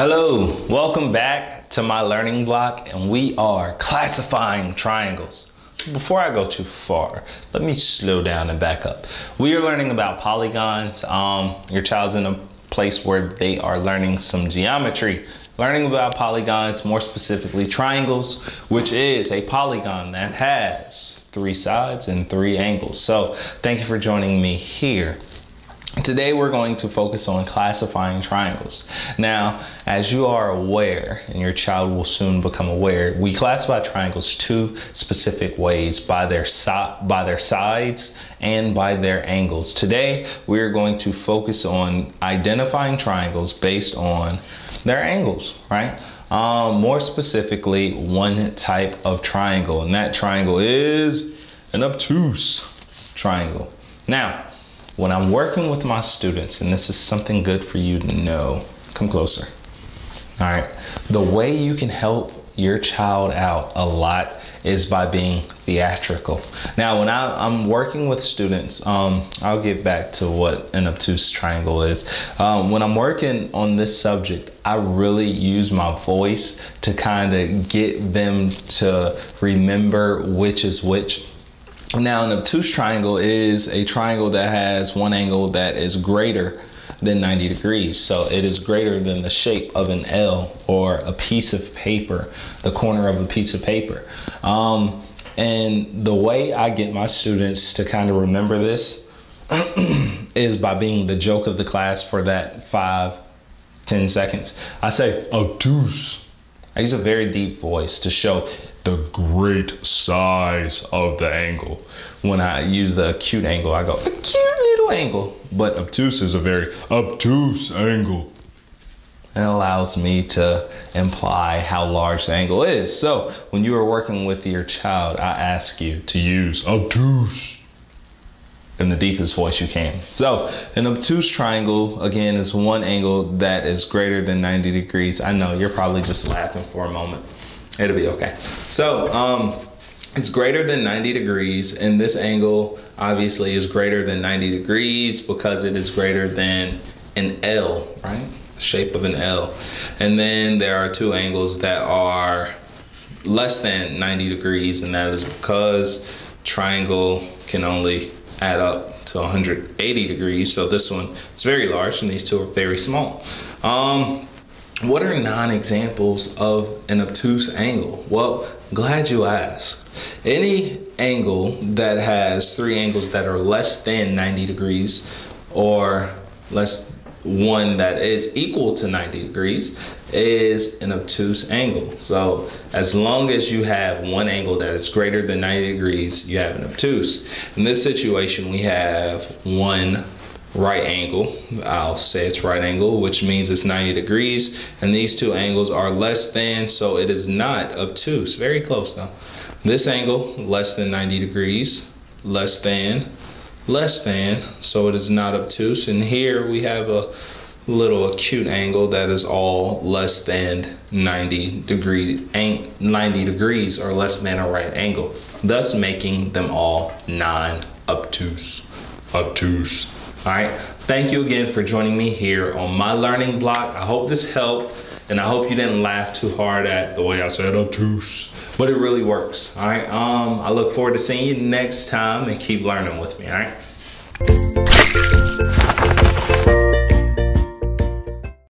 Hello, welcome back to my learning block, and we are classifying triangles. Before I go too far, let me slow down and back up. We are learning about polygons. Your child's in a place where they are learning some geometry. Learning about polygons, more specifically triangles, which is a polygon that has 3 sides and 3 angles. So thank you for joining me here. Today we're going to focus on classifying triangles. Now, as you are aware, and your child will soon become aware, we classify triangles 2 specific ways: by their sides and by their angles. Today we're going to focus on identifying triangles based on their angles, right? More specifically, one type of triangle, and that triangle is an obtuse triangle. Now, when I'm working with my students, and this is something good for you to know, come closer. All right, the way you can help your child out a lot is by being theatrical. Now, when I'm working with students, I'll get back to what an obtuse triangle is. When I'm working on this subject, I really use my voice to kind of get them to remember which is which. Now, an obtuse triangle is a triangle that has one angle that is greater than 90 degrees. So it is greater than the shape of an L or a piece of paper, the corner of a piece of paper. And the way I get my students to kind of remember this is by being the joke of the class for that 5-10 seconds. I say obtuse. I use a very deep voice to show the great size of the angle. When I use the acute angle, I go, a cute little angle. But obtuse is a very obtuse angle. It allows me to imply how large the angle is. So when you are working with your child, I ask you to use obtuse in the deepest voice you can. So an obtuse triangle, again, is one angle that is greater than 90 degrees. I know you're probably just laughing for a moment. It'll be okay. So it's greater than 90 degrees, and this angle obviously is greater than 90 degrees because it is greater than an L, right? The shape of an L. And then there are 2 angles that are less than 90 degrees, and that is because triangle can only add up to 180 degrees. So this one is very large and these 2 are very small. What are non-examples of an obtuse angle? Well, glad you asked. Any angle that has 3 angles that are less than 90 degrees or one that is equal to 90 degrees is an obtuse angle. So as long as you have one angle that is greater than 90 degrees, you have an obtuse. In this situation, we have one right angle. I'll say it's right angle, which means it's 90 degrees, and these 2 angles are less than, so it is not obtuse. Very close though. This angle less than 90 degrees, less than, so it is not obtuse. And here we have a little acute angle that is all less than 90 degrees or less than a right angle, thus making them all non-obtuse. Obtuse. All right, thank you again for joining me here on my learning block. I hope this helped, and I hope you didn't laugh too hard at the way I said obtuse, but it really works. All right, I look forward to seeing you next time, and keep learning with me. All right.